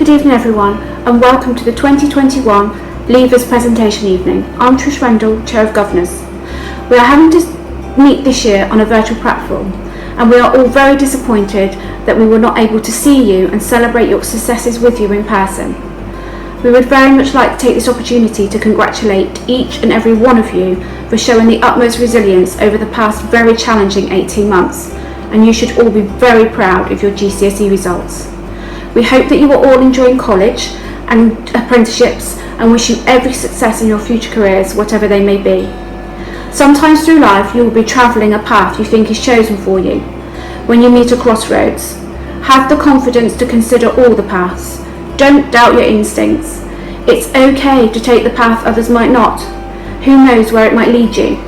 Good evening everyone and welcome to the 2021 Leavers Presentation Evening. I'm Trish Rendell, Chair of Governors. We are having to meet this year on a virtual platform and we are all very disappointed that we were not able to see you and celebrate your successes with you in person. We would very much like to take this opportunity to congratulate each and every one of you for showing the utmost resilience over the past very challenging 18 months, and you should all be very proud of your GCSE results. We hope that you are all enjoying college and apprenticeships and wish you every success in your future careers, whatever they may be. Sometimes through life you will be travelling a path you think is chosen for you. When you meet a crossroads, have the confidence to consider all the paths. Don't doubt your instincts. It's okay to take the path others might not. Who knows where it might lead you?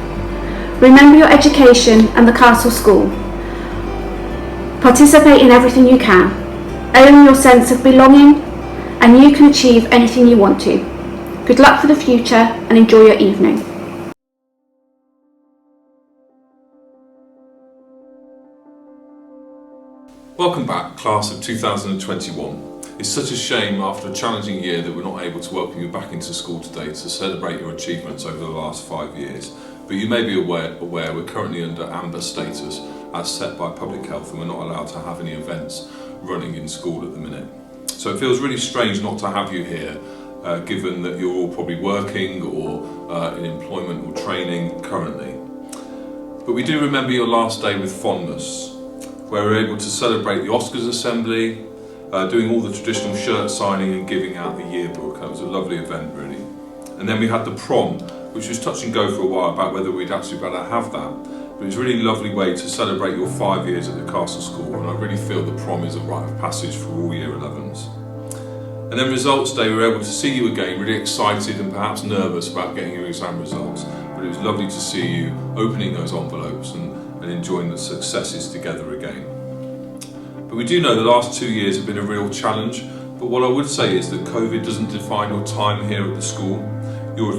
Remember your education and the Castle School. Participate in everything you can. Own your sense of belonging and you can achieve anything you want to. Good luck for the future and enjoy your evening. Welcome back, class of 2021. It's such a shame after a challenging year that we're not able to welcome you back into school today to celebrate your achievements over the last 5 years. But you may be aware we're currently under amber status as set by Public Health and we're not allowed to have any events running in school at the minute. So it feels really strange not to have you here, given that you're all probably working or in employment or training currently. But we do remember your last day with fondness, where we were able to celebrate the Oscars assembly, doing all the traditional shirt signing and giving out the yearbook. That was a lovely event really. And then we had the prom, which was touch and go for a while about whether we'd actually better have that. But it was a really lovely way to celebrate your 5 years at the Castle School, and I really feel the prom is a rite of passage for all Year 11s. And then results day, we were able to see you again, really excited and perhaps nervous about getting your exam results. But it was lovely to see you opening those envelopes and enjoying the successes together again. But we do know the last 2 years have been a real challenge, but what I would say is that COVID doesn't define your time here at the school,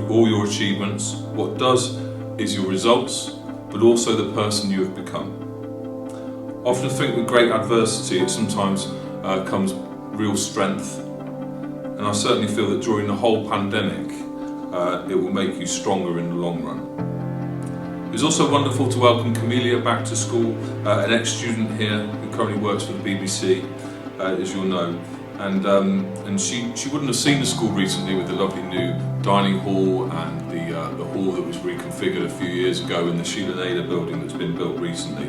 all your achievements. What does is your results, but also the person you have become. I often think with great adversity it sometimes comes real strength, and I certainly feel that during the whole pandemic it will make you stronger in the long run. It was also wonderful to welcome Camelia back to school, an ex-student here who currently works for the BBC, as you'll know. And she wouldn't have seen the school recently with the lovely new dining hall and the hall that was reconfigured a few years ago in the Sheila Naylor building that's been built recently.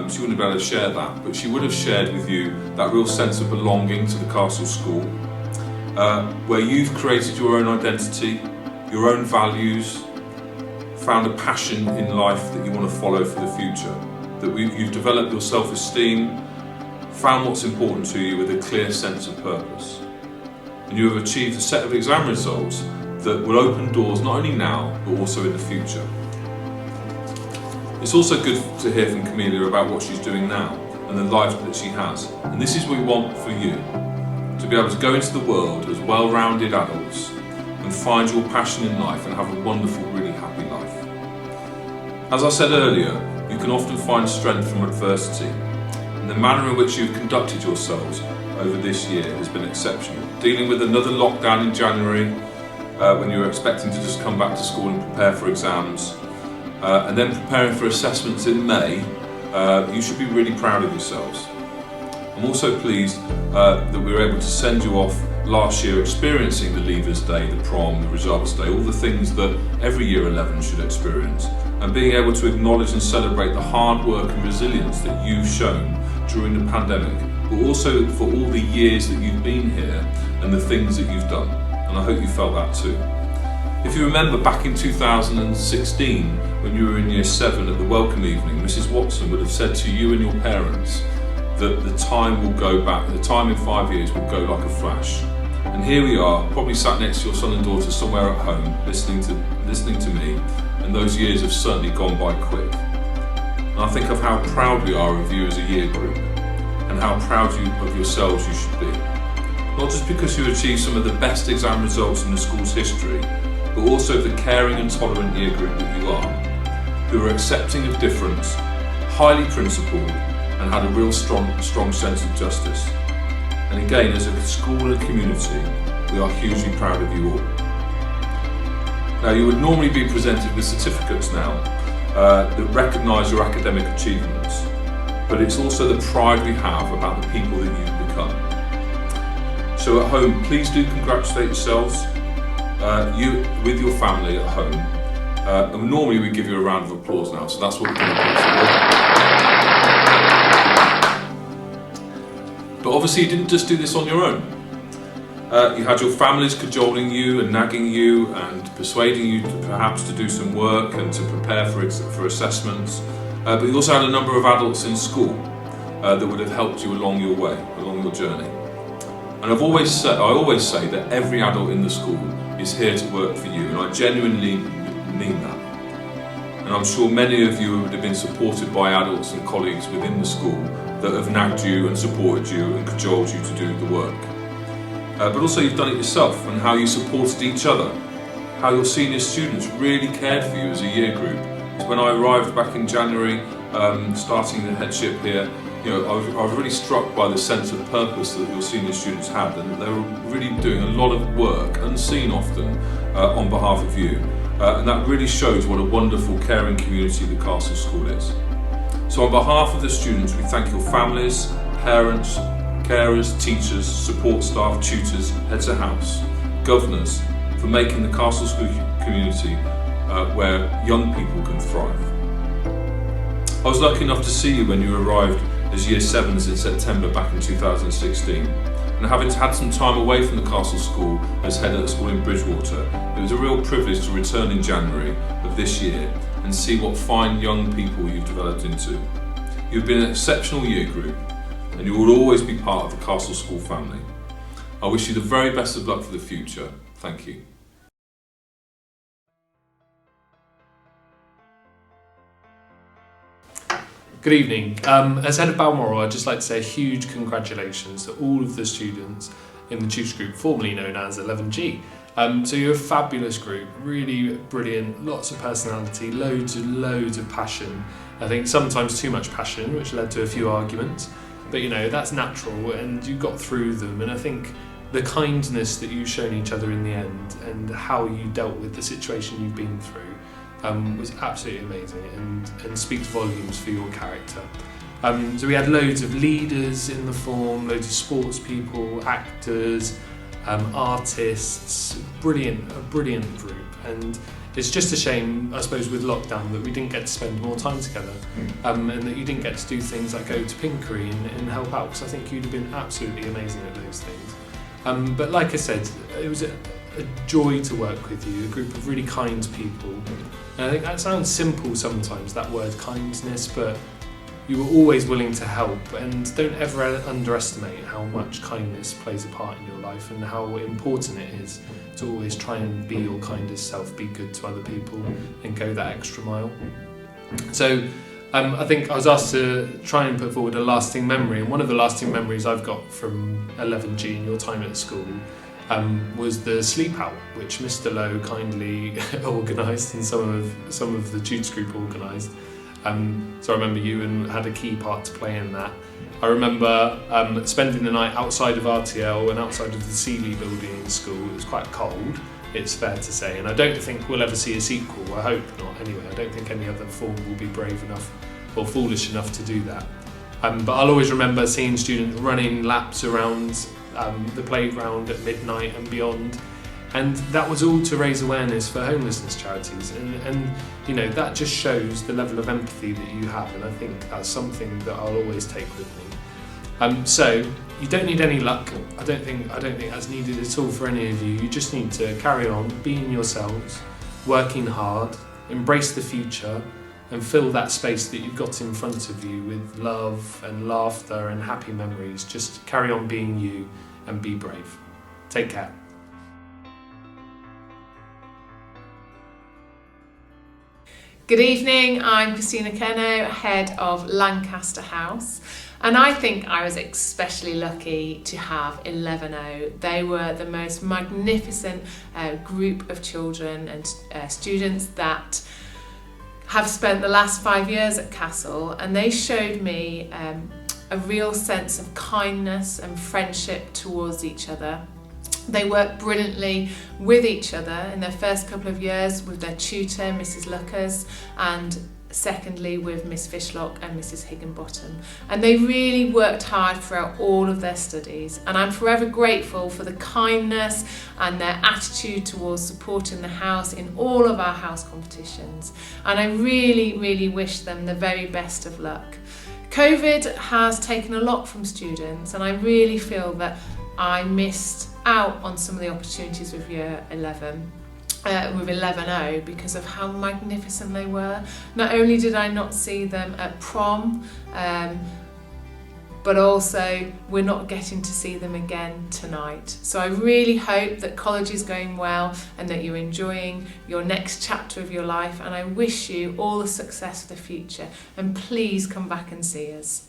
She wouldn't have been able to share that, but she would have shared with you that real sense of belonging to the Castle School, where you've created your own identity, your own values, found a passion in life that you want to follow for the future, that you've developed your self-esteem, found what's important to you with a clear sense of purpose. And you have achieved a set of exam results that will open doors not only now, but also in the future. It's also good to hear from Camelia about what she's doing now and the life that she has. And this is what we want for you, to be able to go into the world as well-rounded adults and find your passion in life and have a wonderful, really happy life. As I said earlier, you can often find strength from adversity. And the manner in which you've conducted yourselves over this year has been exceptional. Dealing with another lockdown in January, when you were expecting to just come back to school and prepare for exams, and then preparing for assessments in May, you should be really proud of yourselves. I'm also pleased that we were able to send you off last year experiencing the Leavers Day, the prom, the results day, all the things that every Year 11 should experience, and being able to acknowledge and celebrate the hard work and resilience that you've shown during the pandemic, but also for all the years that you've been here and the things that you've done. And I hope you felt that too. If you remember back in 2016, when you were in Year 7 at the welcome evening, Mrs. Watson would have said to you and your parents that the time will go back, the time in 5 years will go like a flash. And here we are, probably sat next to your son and daughter somewhere at home, listening to me, and those years have certainly gone by quick. And I think of how proud we are of you as a year group, and how proud of yourselves you should be. Not just because you achieved some of the best exam results in the school's history, but also the caring and tolerant year group that you are, who are accepting of difference, highly principled, and had a real strong sense of justice. And again, as a school and community, we are hugely proud of you all. Now, you would normally be presented with certificates now that recognise your academic achievements, but it's also the pride we have about the people that you've become. So at home, please do congratulate yourselves, you with your family at home. And normally we give you a round of applause now, so that's what we're going to do. But obviously you didn't just do this on your own. You had your families cajoling you and nagging you and persuading you to perhaps to do some work and to prepare for assessments. But you also had a number of adults in school that would have helped you along your way, along your journey. And I always say that every adult in the school is here to work for you, and I genuinely mean that. And I'm sure many of you would have been supported by adults and colleagues within the school that have nagged you and supported you and cajoled you to do the work. But also you've done it yourself, and how you supported each other, how your senior students really cared for you as a year group. So when I arrived back in January, starting the headship here, I was really struck by the sense of purpose that your senior students had, and they were really doing a lot of work, unseen often, on behalf of you. And that really shows what a wonderful, caring community the Castle School is. So on behalf of the students, we thank your families, parents, carers, teachers, support staff, tutors, heads of house, governors, for making the Castle School community where young people can thrive. I was lucky enough to see you when you arrived as Year 7s in September back in 2016. And having had some time away from the Castle School as head of the school in Bridgewater, it was a real privilege to return in January of this year and see what fine young people you've developed into. You've been an exceptional year group, and you will always be part of the Castle School family. I wish you the very best of luck for the future. Thank you. Good evening. As head of Balmoral, I'd just like to say a huge congratulations to all of the students in the tutor group formerly known as 11G. So you're a fabulous group, really brilliant, lots of personality, loads of passion. I think sometimes too much passion, which led to a few arguments, but that's natural and you got through them. And I think the kindness that you've shown each other in the end and how you dealt with the situation you've been through was absolutely amazing and speaks volumes for your character. So we had loads of leaders in the form, loads of sports people, actors, artists, a brilliant group. And it's just a shame, I suppose, with lockdown that we didn't get to spend more time together, and that you didn't get to do things like go to Pinkery and help out, because I think you'd have been absolutely amazing at those things. But like I said, it was a joy to work with you, a group of really kind people. And I think that sounds simple sometimes, that word kindness, but you were always willing to help, and don't ever underestimate how much kindness plays a part in your life and how important it is to always try and be your kindest self, be good to other people and go that extra mile. So I think I was asked to try and put forward a lasting memory, and one of the lasting memories I've got from 11G and your time at school was the sleep out, which Mr. Lowe kindly organised and some of the tutor group organised. So I remember you and had a key part to play in that. I remember spending the night outside of RTL and outside of the Seeley building in school. It was quite cold, it's fair to say, and I don't think we'll ever see a sequel. I hope not anyway. I don't think any other form will be brave enough or foolish enough to do that. But I'll always remember seeing students running laps around the playground at midnight and beyond, and that was all to raise awareness for homelessness charities, and that just shows the level of empathy that you have, and I think that's something that I'll always take with me. So you don't need any luck. I don't think that's needed at all for any of you. You just need to carry on being yourselves, working hard, embrace the future, and fill that space that you've got in front of you with love and laughter and happy memories. Just carry on being you and be brave. Take care. Good evening, I'm Christina Kerno, head of Lancaster House, and I think I was especially lucky to have 11O. They were the most magnificent group of children and students that have spent the last 5 years at Castle, and they showed me a real sense of kindness and friendship towards each other. They work brilliantly with each other in their first couple of years with their tutor, Mrs. Luckers, and secondly with Miss Fishlock and Mrs. Higginbottom. And they really worked hard throughout all of their studies, and I'm forever grateful for the kindness and their attitude towards supporting the house in all of our house competitions, and I really wish them the very best of luck. COVID has taken a lot from students, and I really feel that I missed out on some of the opportunities with year 11. With 11O, because of how magnificent they were. Not only did I not see them at prom, but also we're not getting to see them again tonight. So I really hope that college is going well and that you're enjoying your next chapter of your life, and I wish you all the success for the future, and please come back and see us.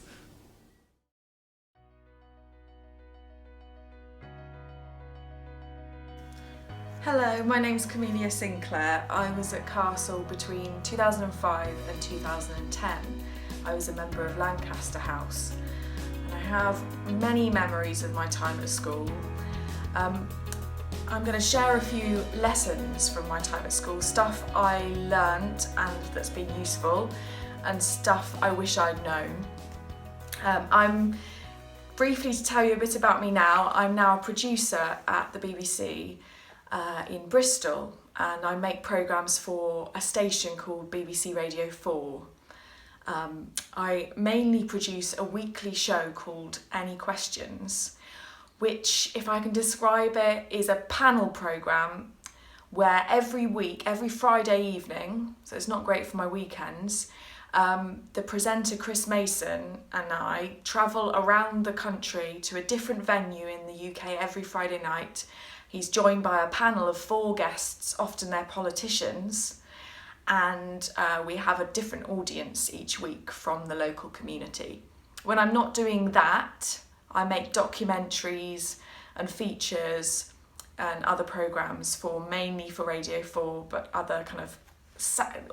Hello, my name's Camelia Sinclair. I was at Castle between 2005 and 2010. I was a member of Lancaster House, and I have many memories of my time at school. I'm going to share a few lessons from my time at school, stuff I learnt and that's been useful, and stuff I wish I'd known. I'm briefly to tell you a bit about me now. I'm now a producer at the BBC in Bristol, and I make programmes for a station called BBC Radio 4. I mainly produce a weekly show called Any Questions, which, if I can describe it, is a panel programme where every week, every Friday evening, so it's not great for my weekends, the presenter Chris Mason and I travel around the country to a different venue in the UK every Friday night. He's joined by a panel of 4 guests, often they're politicians, and we have a different audience each week from the local community. When I'm not doing that, I make documentaries and features and other programmes mainly for Radio 4, but other kind of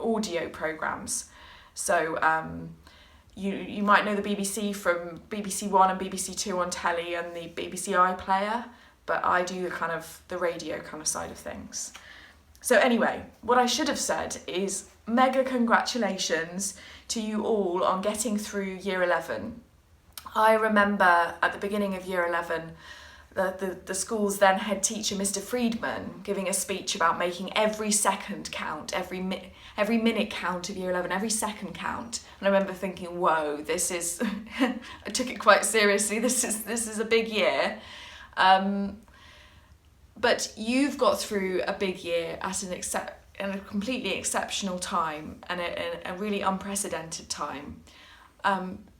audio programmes. So you might know the BBC from BBC One and BBC Two on telly and the BBC iPlayer, but I do the radio kind of side of things. So anyway, what I should have said is mega congratulations to you all on getting through year 11. I remember at the beginning of year 11, the school's then head teacher, Mr. Friedman, giving a speech about making every second count, every minute count of year 11, every second count. And I remember thinking, whoa, this is, I took it quite seriously, this is a big year. But you've got through a big year at a completely exceptional time and a really unprecedented time.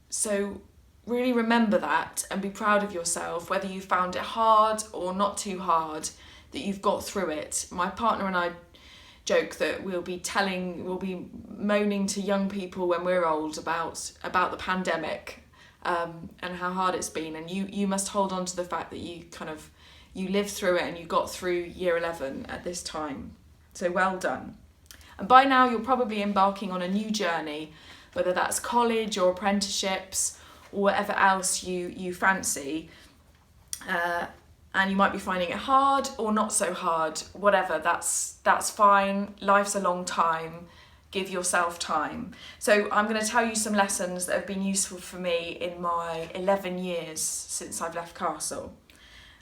So really remember that and be proud of yourself, whether you found it hard or not too hard, that you've got through it. My partner and I joke that we'll be moaning to young people when we're old about the pandemic. And how hard it's been, and you must hold on to the fact that you lived through it and you got through year 11 at this time. So well done. And by now you're probably embarking on a new journey, whether that's college or apprenticeships or whatever else you fancy. And you might be finding it hard or not so hard, whatever, that's fine. Life's a long time. Give yourself time. So I'm going to tell you some lessons that have been useful for me in my 11 years since I've left Castle.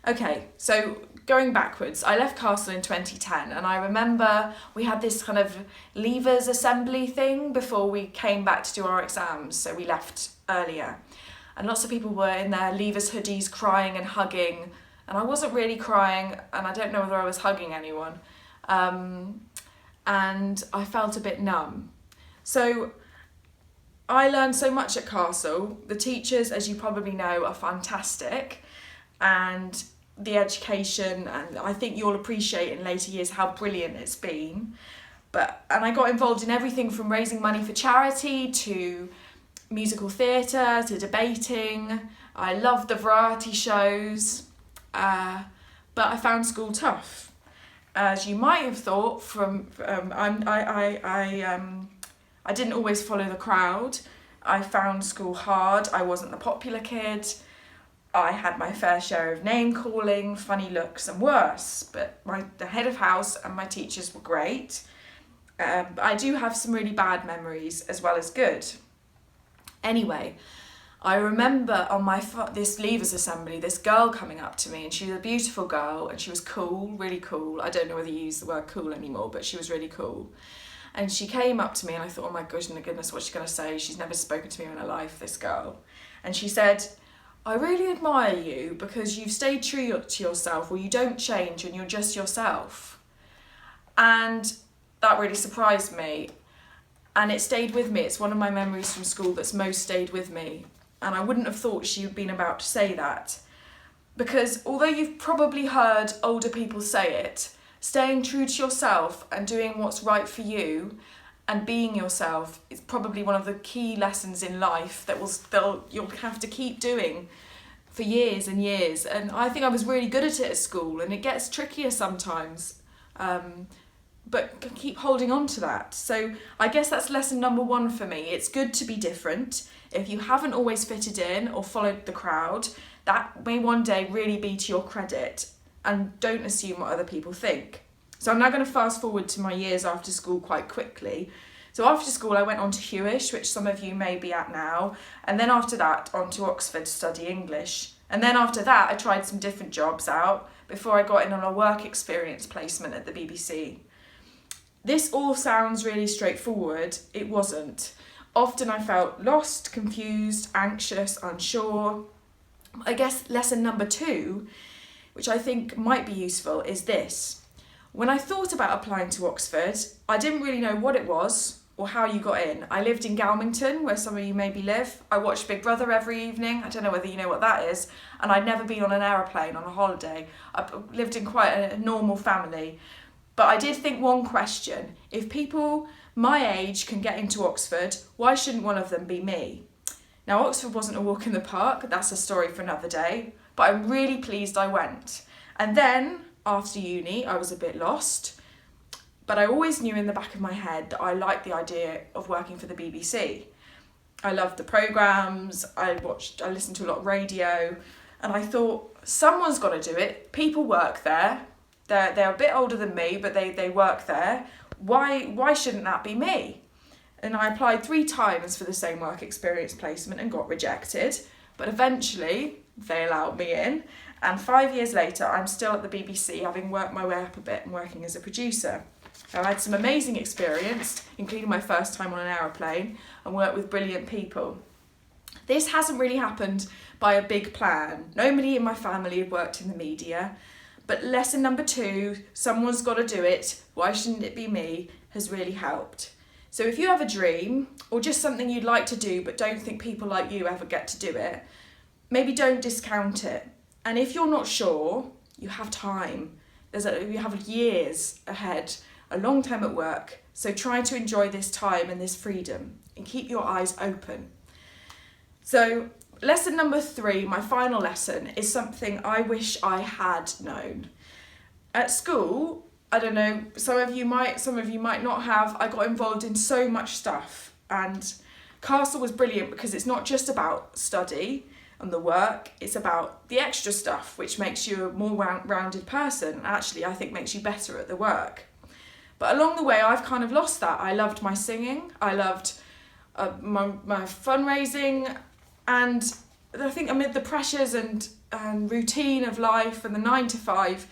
Okay, so going backwards, I left Castle in 2010, and I remember we had this kind of leavers assembly thing before we came back to do our exams, so we left earlier. And lots of people were in their leavers hoodies crying and hugging, and I wasn't really crying, and I don't know whether I was hugging anyone. And I felt a bit numb. So I learned so much at Castle. The teachers, as you probably know, are fantastic, and the education, and I think you'll appreciate in later years how brilliant it's been. And I got involved in everything from raising money for charity to musical theatre to debating. I loved the variety shows, but I found school tough. As you might have thought, I didn't always follow the crowd. I found school hard. I wasn't the popular kid. I had my fair share of name calling, funny looks and worse, but the head of house and my teachers were great. But I do have some really bad memories as well as good. Anyway, I remember on this leavers assembly, this girl coming up to me, and she was a beautiful girl and she was cool, really cool. I don't know whether you use the word cool anymore, but she was really cool. And she came up to me and I thought, oh my goodness, what's she going to say? She's never spoken to me in her life, this girl. And she said, I really admire you because you've stayed true to yourself, or you don't change and you're just yourself. And that really surprised me. And it stayed with me. It's one of my memories from school that's most stayed with me. And I wouldn't have thought she had been about to say that. Because although you've probably heard older people say it, staying true to yourself and doing what's right for you and being yourself is probably one of the key lessons in life that you'll have to keep doing for years and years. And I think I was really good at it at school, and it gets trickier sometimes. But keep holding on to that. So I guess that's lesson number 1 for me. It's good to be different. If you haven't always fitted in or followed the crowd, that may one day really be to your credit, and don't assume what other people think. So I'm now going to fast forward to my years after school quite quickly. So after school I went on to Hewish, which some of you may be at now, and then after that on to Oxford to study English. And then after that I tried some different jobs out before I got in on a work experience placement at the BBC. This all sounds really straightforward. It wasn't. Often I felt lost, confused, anxious, unsure. I guess lesson number 2, which I think might be useful, is this. When I thought about applying to Oxford, I didn't really know what it was or how you got in. I lived in Galmington, where some of you maybe live. I watched Big Brother every evening. I don't know whether you know what that is. And I'd never been on an aeroplane on a holiday. I lived in quite a normal family. But I did think one question. If people my age can get into Oxford, why shouldn't one of them be me? Now, Oxford wasn't a walk in the park. That's a story for another day. But I'm really pleased I went. And then, after uni, I was a bit lost. But I always knew in the back of my head that I liked the idea of working for the BBC. I loved the programmes, I listened to a lot of radio, and I thought, someone's got to do it. People work there. They're a bit older than me, but they work there. Why shouldn't that be me? And I applied 3 times for the same work experience placement and got rejected. But eventually, they allowed me in. And 5 years later, I'm still at the BBC, having worked my way up a bit and working as a producer. I had some amazing experience, including my first time on an aeroplane, and worked with brilliant people. This hasn't really happened by a big plan. Nobody in my family had worked in the media. But lesson number 2, someone's got to do it, why shouldn't it be me, has really helped. So if you have a dream, or just something you'd like to do but don't think people like you ever get to do it, maybe don't discount it. And if you're not sure, you have time. You have years ahead, a long time at work. So try to enjoy this time and this freedom and keep your eyes open. So lesson number 3, my final lesson, is something I wish I had known. At school, I don't know, some of you might not have, I got involved in so much stuff, and Castle was brilliant because it's not just about study and the work, it's about the extra stuff which makes you a more rounded person, and actually I think makes you better at the work. But along the way I've kind of lost that. I loved my singing, I loved my fundraising, and I think amid the pressures and routine of life and the 9 to 5,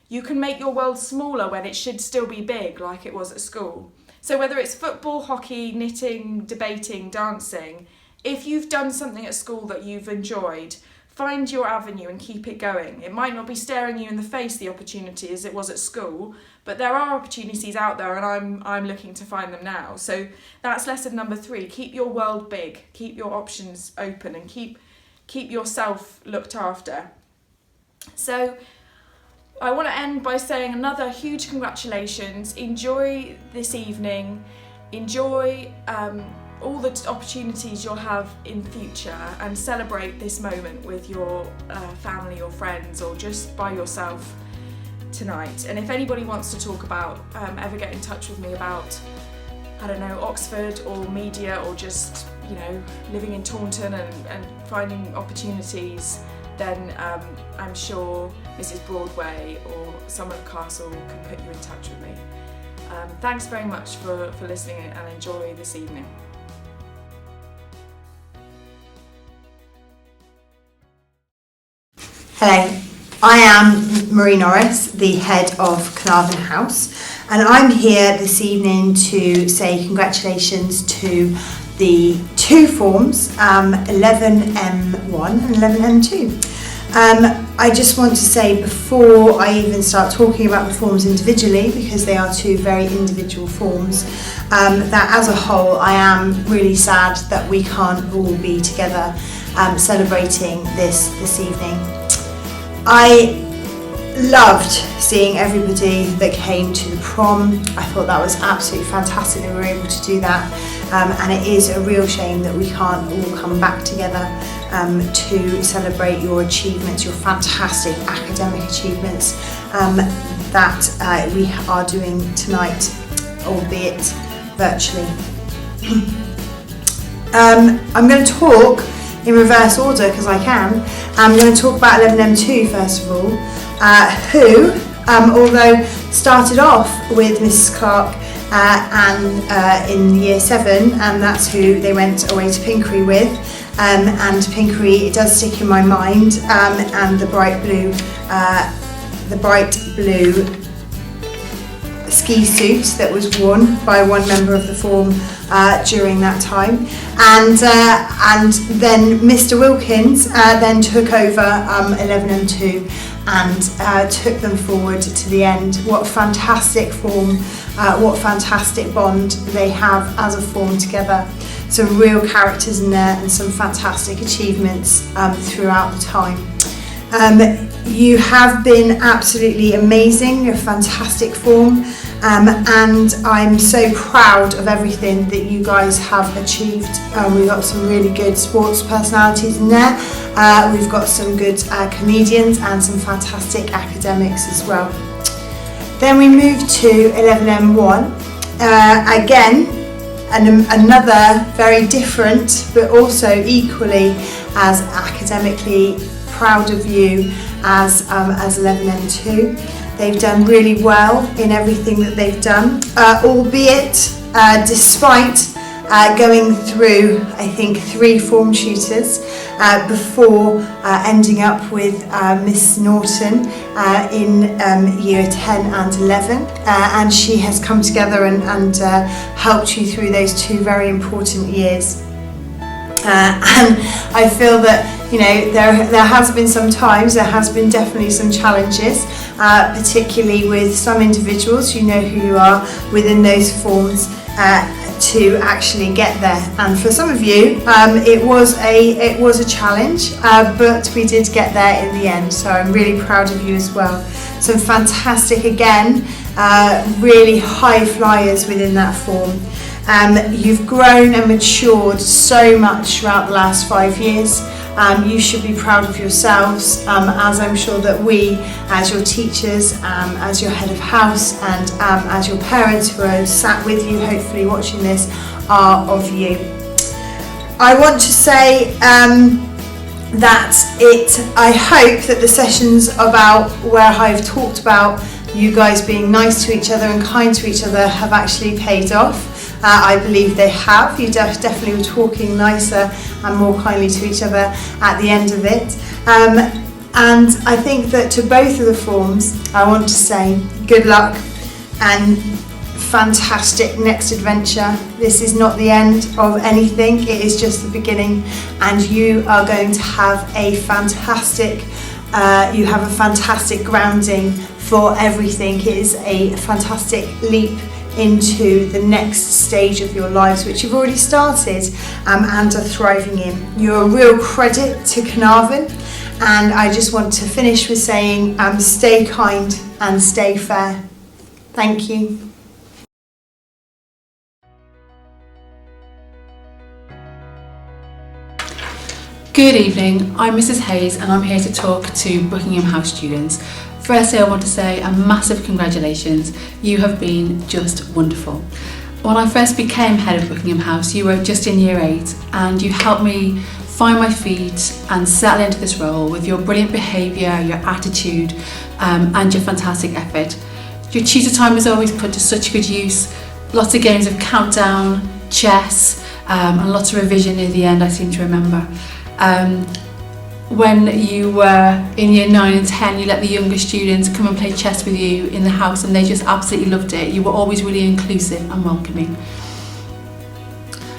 you can make your world smaller when it should still be big like it was at school. So whether it's football, hockey, knitting, debating, dancing, if you've done something at school that you've enjoyed, find your avenue and keep it going. It might not be staring you in the face, the opportunity, as it was at school, but there are opportunities out there, and I'm looking to find them now. So that's lesson number 3. Keep your world big, keep your options open, and keep yourself looked after. So I want to end by saying another huge congratulations. Enjoy this evening. Enjoy all the opportunities you'll have in future, and celebrate this moment with your family or friends, or just by yourself tonight. And if anybody wants to talk about, ever get in touch with me about, I don't know, Oxford or media, or just living in Taunton and finding opportunities, then I'm sure Mrs. Broadway or someone at Castle can put you in touch with me. Thanks very much for listening and enjoy this evening. Hello, I am Marie Norris, the head of Carnarvon House, and I'm here this evening to say congratulations to the two forms, 11M1 and 11M2. I just want to say before I even start talking about the forms individually, because they are two very individual forms, that as a whole I am really sad that we can't all be together celebrating this evening. I loved seeing everybody that came to the prom. I thought that was absolutely fantastic that we were able to do that, and it is a real shame that we can't all come back together to celebrate your achievements, your fantastic academic achievements that we are doing tonight, albeit virtually. I'm going to talk in reverse order because I can. I'm going to talk about 11M2 first of all, who, although started off with Mrs. Clark and in year 7, and that's who they went away to Pinkery with, and Pinkery, it does stick in my mind, and the bright blue ski suit that was worn by one member of the form during that time, and then Mr. Wilkins then took over 11M2 and took them forward to the end. What a fantastic form, what a fantastic bond they have as a form together. Some real characters in there and some fantastic achievements throughout the time. You have been absolutely amazing, a fantastic form, and I'm so proud of everything that you guys have achieved. We've got some really good sports personalities in there, we've got some good comedians and some fantastic academics as well. Then we move to 11M1, again another very different but also equally as academically proud of you as 11M2. They've done really well in everything that they've done, albeit despite going through, I think, 3 form tutors before ending up with Miss Norton in year 10 and 11, and she has come together and helped you through those 2 very important years. And I feel that there has been some times, there has been definitely some challenges, particularly with some individuals, you know who you are, within those forms to actually get there. And for some of you, it was a challenge, but we did get there in the end. So I'm really proud of you as well. Some fantastic, again, really high flyers within that form. You've grown and matured so much throughout the last 5 years. You should be proud of yourselves, as I'm sure that we, as your teachers, as your head of house, and as your parents who are sat with you, hopefully watching this, are of you. I want to say that I hope that the sessions about where I've talked about you guys being nice to each other and kind to each other have actually paid off. I believe they have. You definitely were talking nicer and more kindly to each other at the end of it. And I think that to both of the forms, I want to say good luck and fantastic next adventure. This is not the end of anything, it is just the beginning, and you are going to have a fantastic grounding for everything. It is a fantastic leap into the next stage of your lives, which you've already started and are thriving in. You're a real credit to Carnarvon, and I just want to finish with saying stay kind and stay fair. Thank you. Good evening, I'm Mrs. Hayes and I'm here to talk to Buckingham House students. Firstly, I want to say a massive congratulations. You have been just wonderful. When I first became head of Buckingham House, you were just in year 8 and you helped me find my feet and settle into this role with your brilliant behaviour, your attitude and your fantastic effort. Your tutor time was always put to such good use. Lots of games of countdown, chess and lots of revision near the end, I seem to remember. When you were in year 9 and 10, you let the younger students come and play chess with you in the house and they just absolutely loved it. You were always really inclusive and welcoming.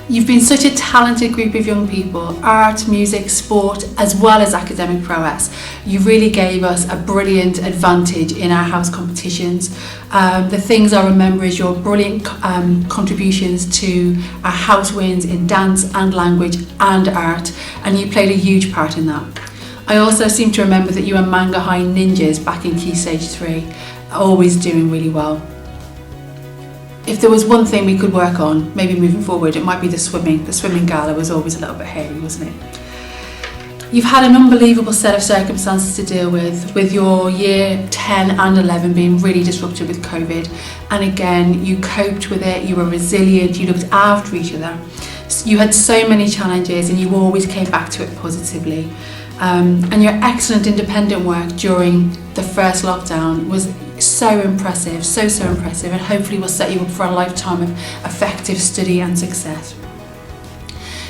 You've been such a talented group of young people, art, music, sport, as well as academic prowess. You really gave us a brilliant advantage in our house competitions. The things I remember is your brilliant contributions to our house wins in dance and language and art, and you played a huge part in that. I also seem to remember that you were Manga High ninjas back in Key Stage 3, always doing really well. If there was one thing we could work on, maybe moving forward, it might be the swimming. The swimming gala was always a little bit hairy, wasn't it? You've had an unbelievable set of circumstances to deal with your year 10 and 11 being really disrupted with COVID. And again, you coped with it, you were resilient, you looked after each other. You had so many challenges and you always came back to it positively. And your excellent independent work during the first lockdown was so impressive, so impressive, and hopefully will set you up for a lifetime of effective study and success.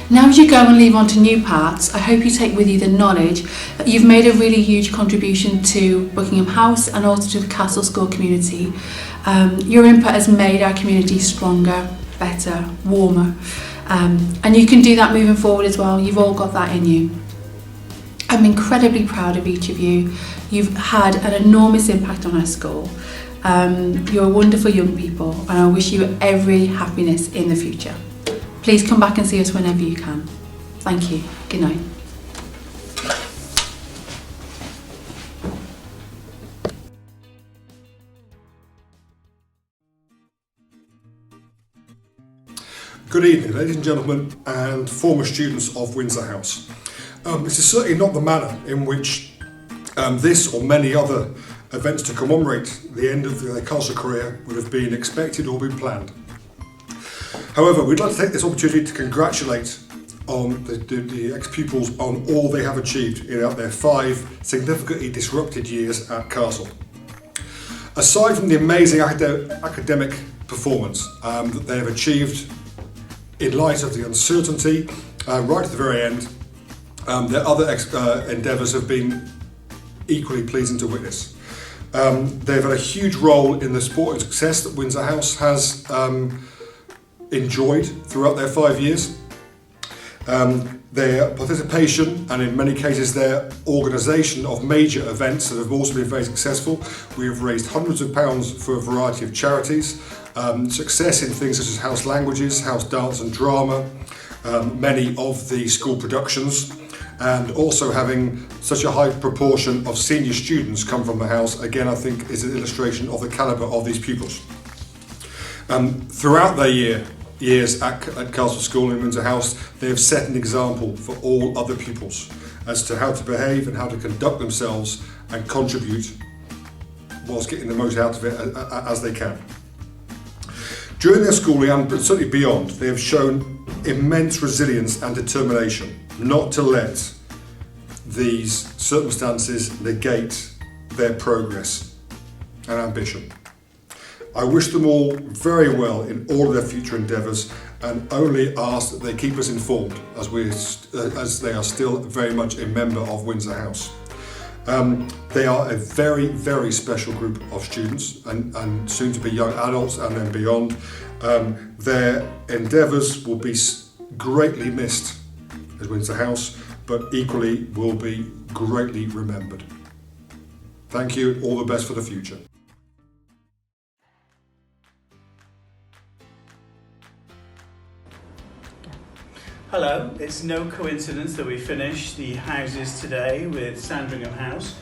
Now as you go and leave on to new paths, I hope you take with you the knowledge that you've made a really huge contribution to Buckingham House and also to the Castle School community. Your input has made our community stronger, better, warmer, and you can do that moving forward as well. You've all got that in you. I'm incredibly proud of each of you. You've had an enormous impact on our school. You're wonderful young people and I wish you every happiness in the future. Please come back and see us whenever you can. Thank you. Good night. Good evening, ladies and gentlemen and former students of Windsor House. This is certainly not the manner in which this or many other events to commemorate the end of their castle career would have been expected or been planned. However, we'd like to take this opportunity to congratulate on the ex-pupils on all they have achieved in their 5 significantly disrupted years at Castle. Aside from the amazing academic performance that they have achieved in light of the uncertainty right at the very end, their other endeavours have been equally pleasing to witness. They've had a huge role in the sporting success that Windsor House has enjoyed throughout their 5 years. Their participation and in many cases their organisation of major events that have also been very successful. We have raised hundreds of pounds for a variety of charities, success in things such as house languages, house dance and drama, many of the school productions, and also having such a high proportion of senior students come from the house, again I think is an illustration of the calibre of these pupils. Throughout their years at Castle School in Windsor House, they have set an example for all other pupils as to how to behave and how to conduct themselves and contribute whilst getting the most out of it as they can. During their schooling and certainly beyond, they have shown immense resilience and determination not to let these circumstances negate their progress and ambition. I wish them all very well in all of their future endeavours and only ask that they keep us informed as they are still very much a member of Windsor House. They are a very, very special group of students and soon to be young adults and then beyond. Their endeavours will be greatly missed at Windsor House, but equally will be greatly remembered. Thank you, all the best for the future. Hello, it's no coincidence that we finished the houses today with Sandringham House.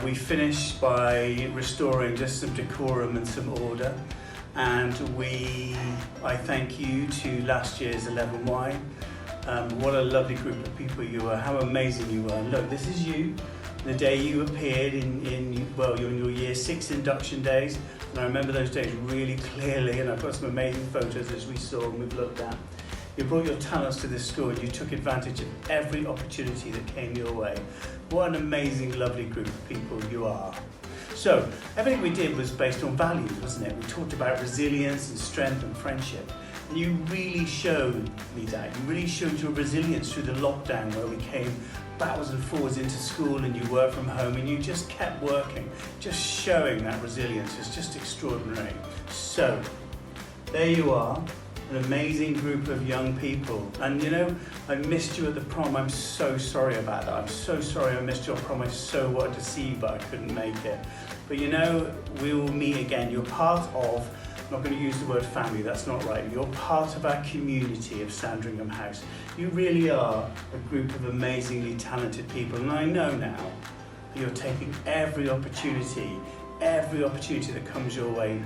We finished by restoring just some decorum and some order, and I thank you to last year's 11Y. What a lovely group of people you were, how amazing you were. Look, this is you The day you appeared in your year 6 induction days, and I remember those days really clearly, and I've got some amazing photos as we saw and we've looked at. You brought your talents to this school and you took advantage of every opportunity that came your way. What an amazing, lovely group of people you are. So, everything we did was based on values, wasn't it? We talked about resilience and strength and friendship. And you really showed me that. You really showed your resilience through the lockdown where we came backwards and forwards into school and you worked from home and you just kept working. Just showing that resilience is just extraordinary. So, there you are. An amazing group of young people, and you know, I missed you at the prom. I'm so sorry about that. I'm so sorry I missed your prom. I so wanted to see you, but I couldn't make it. But you know, we will meet again. You're part of, I'm not going to use the word family, that's not right. You're part of our community of Sandringham House. You really are a group of amazingly talented people, and I know now that you're taking every opportunity that comes your way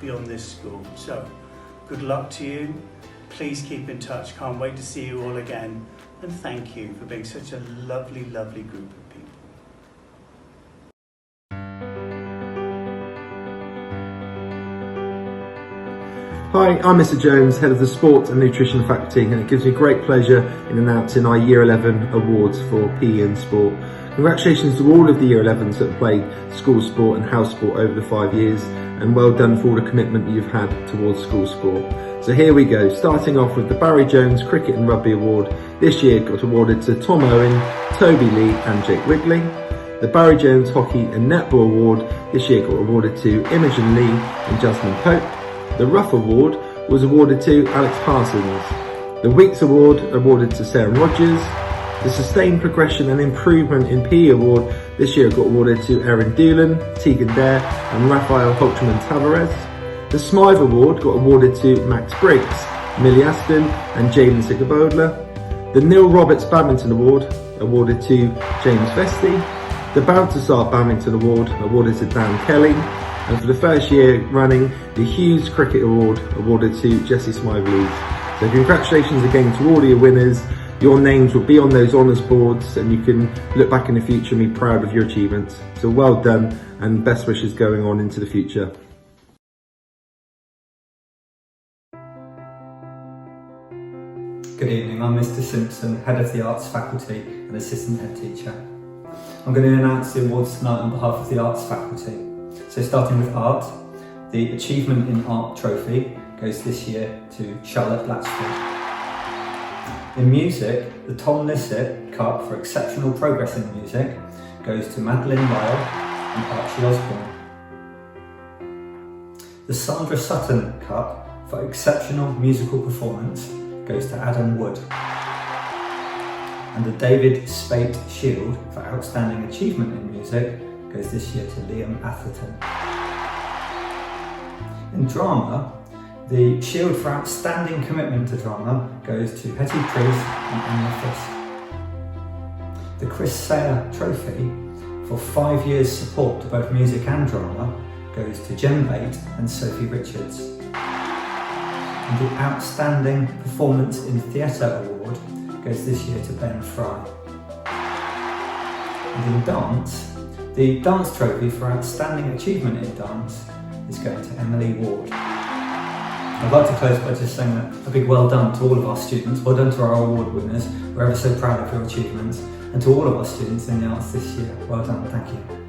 beyond this school. So, good luck to you. Please keep in touch. Can't wait to see you all again. And thank you for being such a lovely, lovely group of people. Hi, I'm Mr Jones, Head of the Sport and Nutrition Faculty, and it gives me great pleasure in announcing our Year 11 awards for PE and Sport. Congratulations to all of the Year 11s that have played school sport and house sport over the 5 years, and well done for all the commitment you've had towards school sport. So here we go, starting off with the Barry Jones Cricket and Rugby Award. This year got awarded to Tom Owen, Toby Lee and Jake Wrigley. The Barry Jones Hockey and Netball Award this year got awarded to Imogen Lee and Jasmine Pope. The Rough Award was awarded to Alex Parsons. The Weeks Award awarded to Sarah Rogers. The Sustained Progression and Improvement in PE Award this year got awarded to Erin Doolan, Tegan Dare and Raphael Holtman Tavares. The Smythe Award got awarded to Max Briggs, Millie Aston and Jalen Sigabodla. The Neil Roberts Badminton Award awarded to James Vesti. The Balthasar Badminton Award awarded to Dan Kelly. And for the first year running, the Hughes Cricket Award awarded to Jessie Smythe-Lees. So congratulations again to all of your winners. Your names will be on those honours boards and you can look back in the future and be proud of your achievements. So well done and best wishes going on into the future. Good evening, I'm Mr Simpson, Head of the Arts Faculty and Assistant Head Teacher. I'm going to announce the awards tonight on behalf of the Arts Faculty. So starting with art, the Achievement in Art Trophy goes this year to Charlotte Blatchford. In music, the Tom Lissett Cup for Exceptional Progress in Music goes to Madeline Lyle and Archie Osborne. The Sandra Sutton Cup for Exceptional Musical Performance goes to Adam Wood. And the David Spate Shield for Outstanding Achievement in Music goes this year to Liam Atherton. In drama, the Shield for Outstanding Commitment to Drama goes to Hetty Priest and Anna Fisk. The Chris Sayer Trophy for 5 years support to both music and drama goes to Jem Bate and Sophie Richards. And the Outstanding Performance in Theatre Award goes this year to Ben Fry. And in dance, the Dance Trophy for Outstanding Achievement in Dance is going to Emily Ward. I'd like to close by just saying a big well done to all of our students, well done to our award winners, we're ever so proud of your achievements, and to all of our students in the arts this year, well done, thank you.